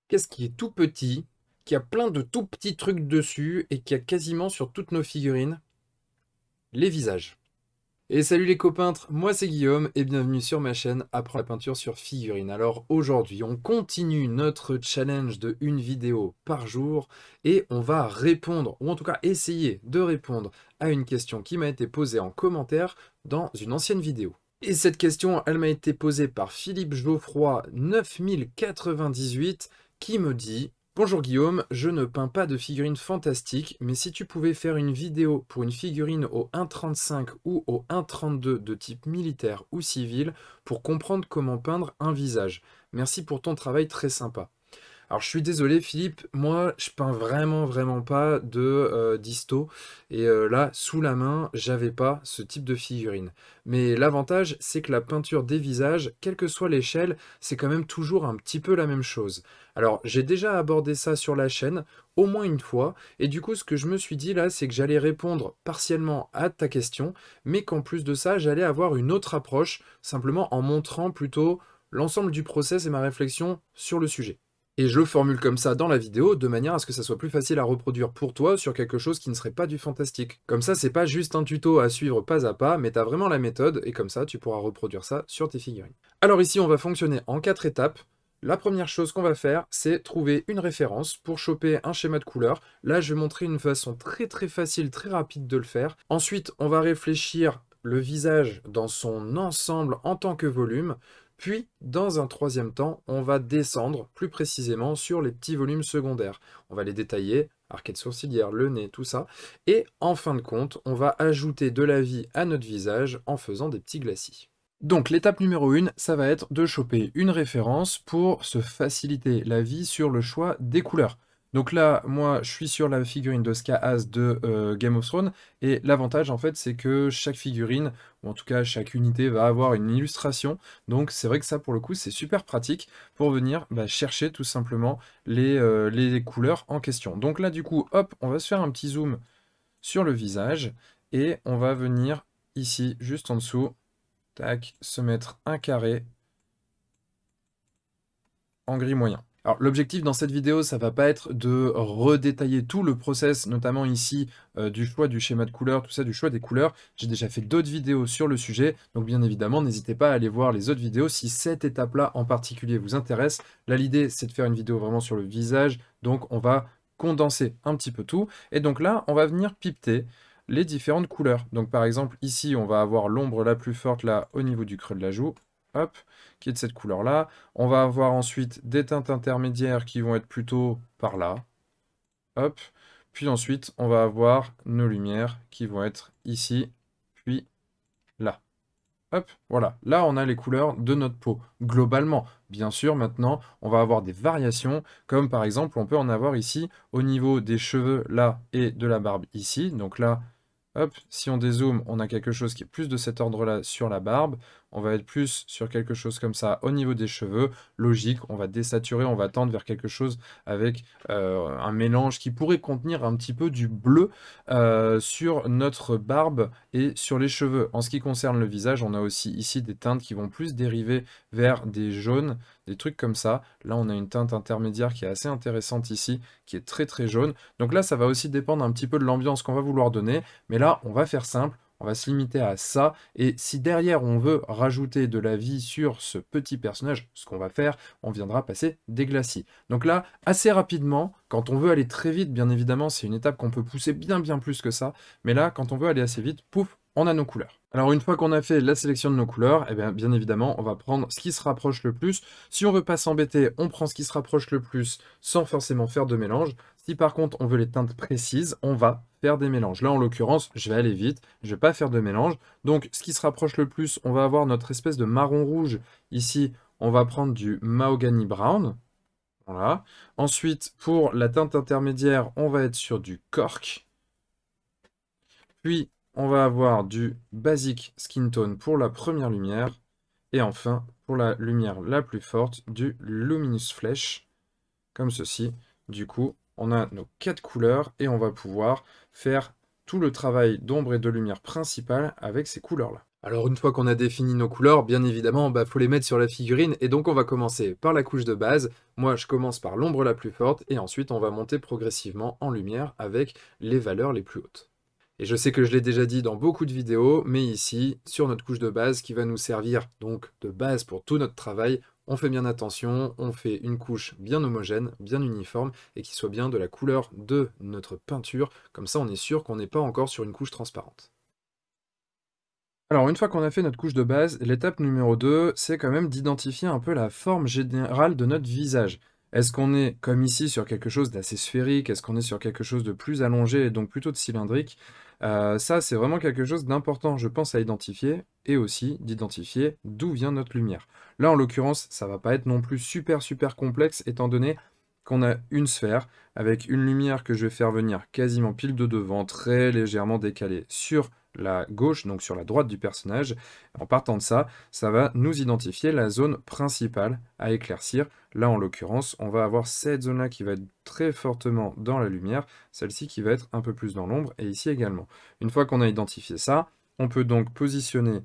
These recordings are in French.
Qu'est-ce qui est tout petit, qui a plein de tout petits trucs dessus et qui a quasiment sur toutes nos figurines? Les visages. Et salut les copeintres, moi c'est Guillaume et bienvenue sur ma chaîne Apprends la peinture sur figurine. Alors aujourd'hui, on continue notre challenge de une vidéo par jour et on va répondre, ou en tout cas essayer de répondre à une question qui m'a été posée en commentaire dans une ancienne vidéo. Et cette question, elle m'a été posée par Philippe Geoffroy 9098 qui me dit: Bonjour Guillaume, je ne peins pas de figurines fantastiques, mais si tu pouvais faire une vidéo pour une figurine au 1.35 ou au 1.32 de type militaire ou civil pour comprendre comment peindre un visage. Merci pour ton travail très sympa. Alors je suis désolé Philippe, moi je peins vraiment pas de disto et là sous la main j'avais pas ce type de figurine. Mais l'avantage c'est que la peinture des visages, quelle que soit l'échelle, c'est quand même toujours un petit peu la même chose. Alors j'ai déjà abordé ça sur la chaîne au moins une fois et du coup ce que je me suis dit là c'est que j'allais répondre partiellement à ta question mais qu'en plus de ça j'allais avoir une autre approche simplement en montrant plutôt l'ensemble du process et ma réflexion sur le sujet. Et je le formule comme ça dans la vidéo, de manière à ce que ça soit plus facile à reproduire pour toi sur quelque chose qui ne serait pas du fantastique. Comme ça, c'est pas juste un tuto à suivre pas à pas, mais t'as vraiment la méthode, et comme ça, tu pourras reproduire ça sur tes figurines. Alors ici, on va fonctionner en 4 étapes. La première chose qu'on va faire, c'est trouver une référence pour choper un schéma de couleur. Là, je vais montrer une façon très facile, très rapide de le faire. Ensuite, on va réfléchir le visage dans son ensemble en tant que volume. Puis, dans un troisième temps, on va descendre plus précisément sur les petits volumes secondaires. On va les détailler, arcade sourcilière, le nez, tout ça. Et en fin de compte, on va ajouter de la vie à notre visage en faisant des petits glacis. Donc l'étape numéro 1, ça va être de choper une référence pour se faciliter la vie sur le choix des couleurs. Donc là, moi, je suis sur la figurine de Skaaz de Game of Thrones, et l'avantage, en fait, c'est que chaque figurine, ou en tout cas chaque unité, va avoir une illustration. Donc c'est vrai que ça, pour le coup, c'est super pratique pour venir chercher tout simplement les couleurs en question. Donc là, du coup, hop, on va se faire un petit zoom sur le visage, et on va venir ici, juste en dessous, tac, se mettre un carré en gris moyen. Alors l'objectif dans cette vidéo, ça va pas être de redétailler tout le process, notamment ici du choix du schéma de couleur, tout ça, du choix des couleurs. J'ai déjà fait d'autres vidéos sur le sujet, donc bien évidemment, n'hésitez pas à aller voir les autres vidéos si cette étape-là en particulier vous intéresse. Là, l'idée, c'est de faire une vidéo vraiment sur le visage, donc on va condenser un petit peu tout. Et donc là, on va venir pipeter les différentes couleurs. Donc par exemple, ici, on va avoir l'ombre la plus forte là au niveau du creux de la joue. Hop, qui est de cette couleur-là. On va avoir ensuite des teintes intermédiaires qui vont être plutôt par là. Hop. Puis ensuite, on va avoir nos lumières qui vont être ici, puis là. Hop, voilà. Là, on a les couleurs de notre peau, globalement. Bien sûr, maintenant, on va avoir des variations, comme par exemple, on peut en avoir ici, au niveau des cheveux, là, et de la barbe, ici. Donc là, hop, si on dézoome, on a quelque chose qui est plus de cet ordre-là sur la barbe. On va être plus sur quelque chose comme ça au niveau des cheveux. Logique, on va désaturer, on va tendre vers quelque chose avec un mélange qui pourrait contenir un petit peu du bleu sur notre barbe et sur les cheveux. En ce qui concerne le visage, on a aussi ici des teintes qui vont plus dériver vers des jaunes, des trucs comme ça. Là, on a une teinte intermédiaire qui est assez intéressante ici, qui est très jaune. Donc là, ça va aussi dépendre un petit peu de l'ambiance qu'on va vouloir donner. Mais là, on va faire simple, on va se limiter à ça. Et si derrière, on veut rajouter de la vie sur ce petit personnage, ce qu'on va faire, on viendra passer des glacis. Donc là, assez rapidement, quand on veut aller très vite, bien évidemment, c'est une étape qu'on peut pousser bien plus que ça. Mais là, quand on veut aller assez vite, pouf, on a nos couleurs. Alors une fois qu'on a fait la sélection de nos couleurs, eh bien évidemment, on va prendre ce qui se rapproche le plus. Si on veut pas s'embêter, on prend ce qui se rapproche le plus sans forcément faire de mélange. Si par contre on veut les teintes précises, on va faire des mélanges. Là en l'occurrence, je vais aller vite, je vais pas faire de mélange. Donc ce qui se rapproche le plus, on va avoir notre espèce de marron rouge. Ici, on va prendre du mahogany brown. Voilà. Ensuite, pour la teinte intermédiaire, on va être sur du cork. Puis, on va avoir du basic skin tone pour la première lumière. Et enfin, pour la lumière la plus forte, du luminous flesh, comme ceci. Du coup, on a nos 4 couleurs et on va pouvoir faire tout le travail d'ombre et de lumière principale avec ces couleurs-là. Alors une fois qu'on a défini nos couleurs, bien évidemment, faut les mettre sur la figurine et donc on va commencer par la couche de base. Moi, je commence par l'ombre la plus forte et ensuite on va monter progressivement en lumière avec les valeurs les plus hautes. Et je sais que je l'ai déjà dit dans beaucoup de vidéos, mais ici, sur notre couche de base qui va nous servir donc de base pour tout notre travail, on fait bien attention, on fait une couche bien homogène, bien uniforme et qui soit bien de la couleur de notre peinture, comme ça on est sûr qu'on n'est pas encore sur une couche transparente. Alors, une fois qu'on a fait notre couche de base, l'étape numéro 2, c'est quand même d'identifier un peu la forme générale de notre visage. Est-ce qu'on est, comme ici, sur quelque chose d'assez sphérique? Est-ce qu'on est sur quelque chose de plus allongé et donc plutôt de cylindrique? Ça, c'est vraiment quelque chose d'important, je pense, à identifier et aussi d'identifier d'où vient notre lumière. Là, en l'occurrence, ça va pas être non plus super super complexe étant donné qu'on a une sphère avec une lumière que je vais faire venir quasiment pile de devant, très légèrement décalée sur la gauche, donc sur la droite du personnage. En partant de ça, ça va nous identifier la zone principale à éclaircir. Là, en l'occurrence, on va avoir cette zone-là qui va être très fortement dans la lumière, celle-ci qui va être un peu plus dans l'ombre, et ici également. Une fois qu'on a identifié ça, on peut donc positionner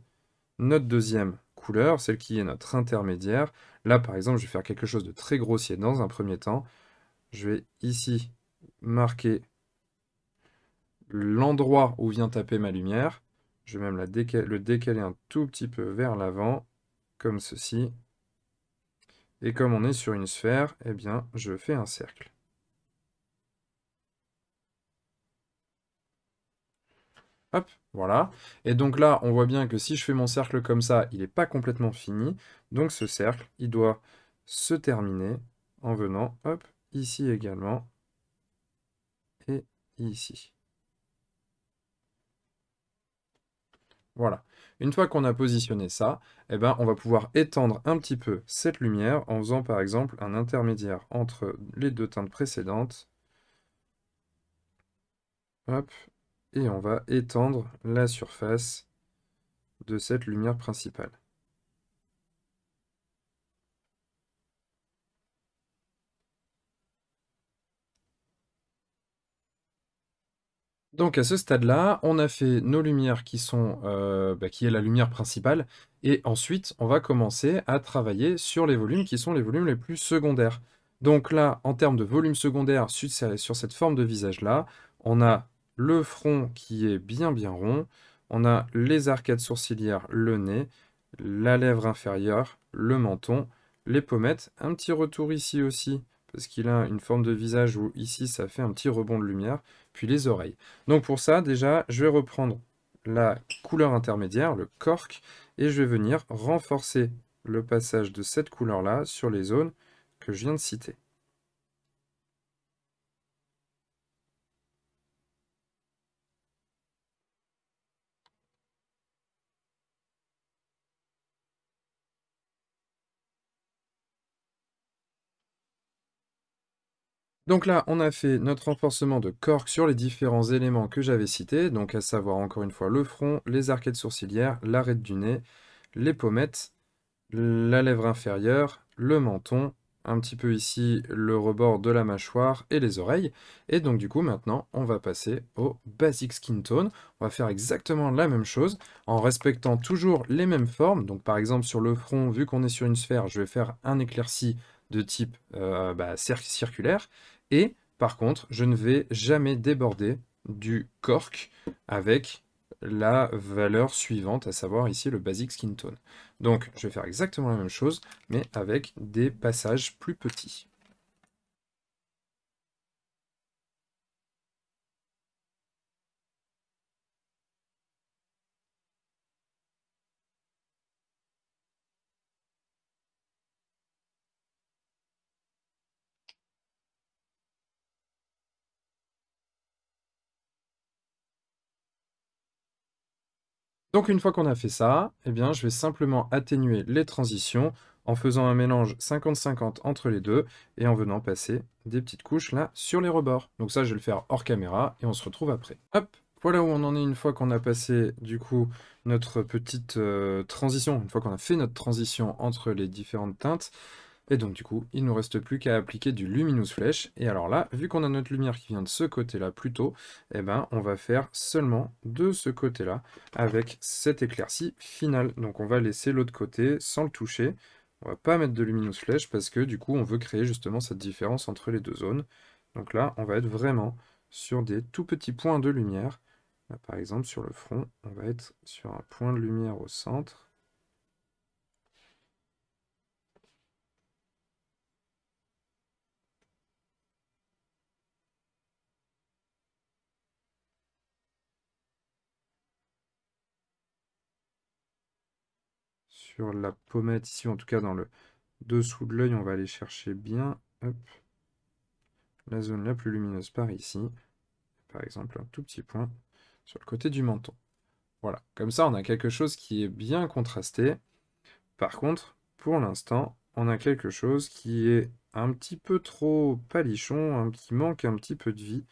notre deuxième couleur, celle qui est notre intermédiaire. Là, par exemple, je vais faire quelque chose de très grossier dans un premier temps. Je vais ici marquer l'endroit où vient taper ma lumière. Je vais même le décaler un tout petit peu vers l'avant, comme ceci. Et comme on est sur une sphère, eh bien, je fais un cercle. Hop, voilà. Et donc là, on voit bien que si je fais mon cercle comme ça, il n'est pas complètement fini. Donc ce cercle, il doit se terminer en venant, hop, ici également, et ici. Voilà. Une fois qu'on a positionné ça, eh ben, on va pouvoir étendre un petit peu cette lumière en faisant par exemple un intermédiaire entre les deux teintes précédentes. Hop, et on va étendre la surface de cette lumière principale. Donc à ce stade-là, on a fait nos lumières qui sont, qui est la lumière principale, et ensuite on va commencer à travailler sur les volumes qui sont les volumes les plus secondaires. Donc là, en termes de volume secondaire sur cette forme de visage-là, on a le front qui est bien bien rond, on a les arcades sourcilières, le nez, la lèvre inférieure, le menton, les pommettes, un petit retour ici aussi, parce qu'il a une forme de visage où ici ça fait un petit rebond de lumière, puis les oreilles. Donc pour ça, déjà, je vais reprendre la couleur intermédiaire, le cork, et je vais venir renforcer le passage de cette couleur-là sur les zones que je viens de citer. Donc là, on a fait notre renforcement de cork sur les différents éléments que j'avais cités, donc à savoir encore une fois le front, les arcades sourcilières, l'arête du nez, les pommettes, la lèvre inférieure, le menton, un petit peu ici le rebord de la mâchoire et les oreilles. Et donc du coup maintenant on va passer au basic skin tone. On va faire exactement la même chose en respectant toujours les mêmes formes. Donc par exemple sur le front, vu qu'on est sur une sphère, je vais faire un éclairci de type circulaire. Et par contre, je ne vais jamais déborder du cork avec la valeur suivante, à savoir ici le basic skin tone. Donc, je vais faire exactement la même chose, mais avec des passages plus petits. Donc, une fois qu'on a fait ça, eh bien, je vais simplement atténuer les transitions en faisant un mélange 50-50 entre les deux et en venant passer des petites couches là sur les rebords. Donc ça, je vais le faire hors caméra et on se retrouve après. Hop, voilà où on en est une fois qu'on a passé du coup notre petite transition, une fois qu'on a fait notre transition entre les différentes teintes. Et donc du coup, il ne nous reste plus qu'à appliquer du Luminous Flèche. Et alors là, vu qu'on a notre lumière qui vient de ce côté-là plutôt, eh ben, on va faire seulement de ce côté-là avec cette éclaircie finale. Donc on va laisser l'autre côté sans le toucher. On va pas mettre de Luminous Flèche parce que du coup, on veut créer justement cette différence entre les deux zones. Donc là, on va être vraiment sur des tout petits points de lumière. Là, par exemple, sur le front, on va être sur un point de lumière au centre. Sur la pommette ici, en tout cas dans le dessous de l'œil, on va aller chercher bien, hop, la zone la plus lumineuse par ici. Par exemple, un tout petit point sur le côté du menton. Voilà, comme ça on a quelque chose qui est bien contrasté. Par contre, pour l'instant, on a quelque chose qui est un petit peu trop palichon, qui manque un petit peu de vie.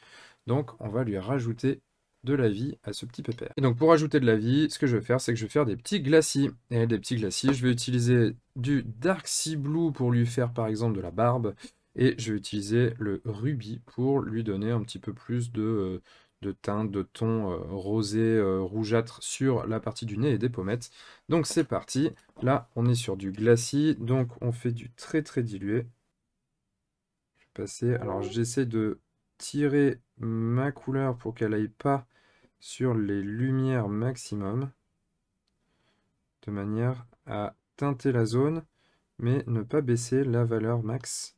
Donc on va lui rajouter de la vie à ce petit pépère. Et donc pour ajouter de la vie, ce que je vais faire, c'est que je vais faire des petits glacis. Et des petits glacis, je vais utiliser du Dark Sea Blue pour lui faire par exemple de la barbe. Et je vais utiliser le rubis pour lui donner un petit peu plus de teinte, de ton rosé, rougeâtre sur la partie du nez et des pommettes. Donc c'est parti. Là, on est sur du glacis, donc on fait du très très dilué. Je vais passer. Alors j'essaie de tirer ma couleur pour qu'elle aille pas sur les lumières maximum, de manière à teinter la zone, mais ne pas baisser la valeur max,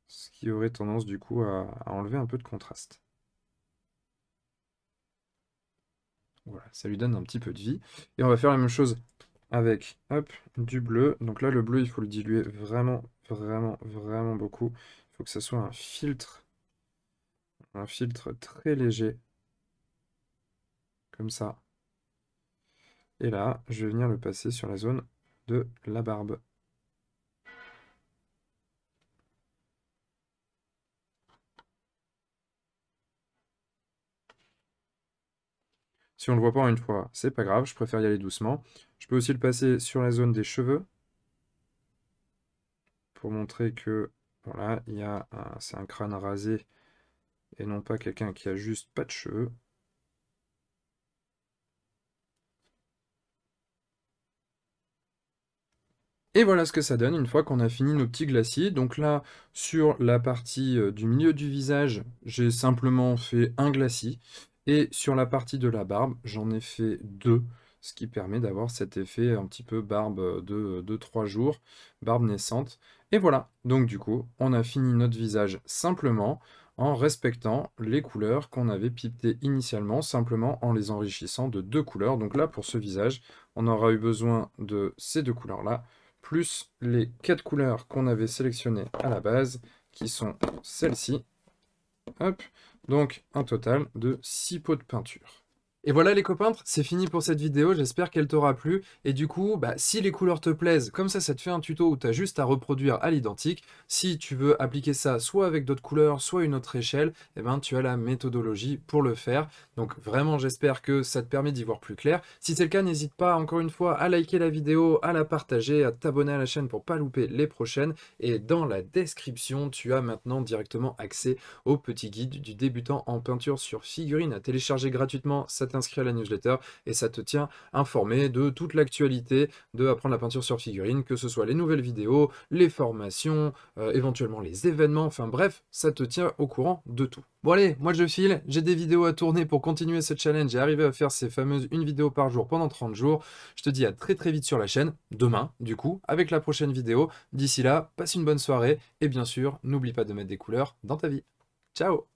ce qui aurait tendance du coup à enlever un peu de contraste. Voilà, ça lui donne un petit peu de vie. Et on va faire la même chose avec, hop, du bleu. Donc là, le bleu, il faut le diluer vraiment, vraiment, vraiment beaucoup. Il faut que ça soit un filtre très léger, comme ça. Et là, je vais venir le passer sur la zone de la barbe. Si on ne le voit pas en une fois, c'est pas grave, je préfère y aller doucement. Je peux aussi le passer sur la zone des cheveux, pour montrer que, voilà, c'est un crâne rasé, et non pas quelqu'un qui a juste pas de cheveux. Et voilà ce que ça donne une fois qu'on a fini nos petits glaciers. Donc là, sur la partie du milieu du visage, j'ai simplement fait un glacis. Et sur la partie de la barbe, j'en ai fait deux, ce qui permet d'avoir cet effet un petit peu barbe de 3 jours, barbe naissante. Et voilà, donc du coup, on a fini notre visage simplement en respectant les couleurs qu'on avait pipetées initialement, simplement en les enrichissant de 2 couleurs. Donc là, pour ce visage, on aura eu besoin de ces 2 couleurs-là, plus les 4 couleurs qu'on avait sélectionnées à la base, qui sont celles-ci. Hop, donc un total de 6 pots de peinture. Et voilà les copains, c'est fini pour cette vidéo, j'espère qu'elle t'aura plu. Et du coup, si les couleurs te plaisent, comme ça te fait un tuto où tu as juste à reproduire à l'identique. Si tu veux appliquer ça soit avec d'autres couleurs, soit une autre échelle, eh ben, tu as la méthodologie pour le faire. Donc vraiment, j'espère que ça te permet d'y voir plus clair. Si c'est le cas, n'hésite pas encore une fois à liker la vidéo, à la partager, à t'abonner à la chaîne pour pas louper les prochaines. Et dans la description, tu as maintenant directement accès au petit guide du débutant en peinture sur figurine à télécharger gratuitement. Ça t'inscrit à la newsletter et ça te tient informé de toute l'actualité de apprendre la peinture sur figurine, que ce soit les nouvelles vidéos, les formations, éventuellement les événements, enfin bref, ça te tient au courant de tout. Bon allez, moi je file, j'ai des vidéos à tourner pour continuer ce challenge et arriver à faire ces fameuses 1 vidéo par jour pendant 30 jours. Je te dis à très très vite sur la chaîne, demain du coup, avec la prochaine vidéo. D'ici là, passe une bonne soirée et bien sûr, n'oublie pas de mettre des couleurs dans ta vie. Ciao!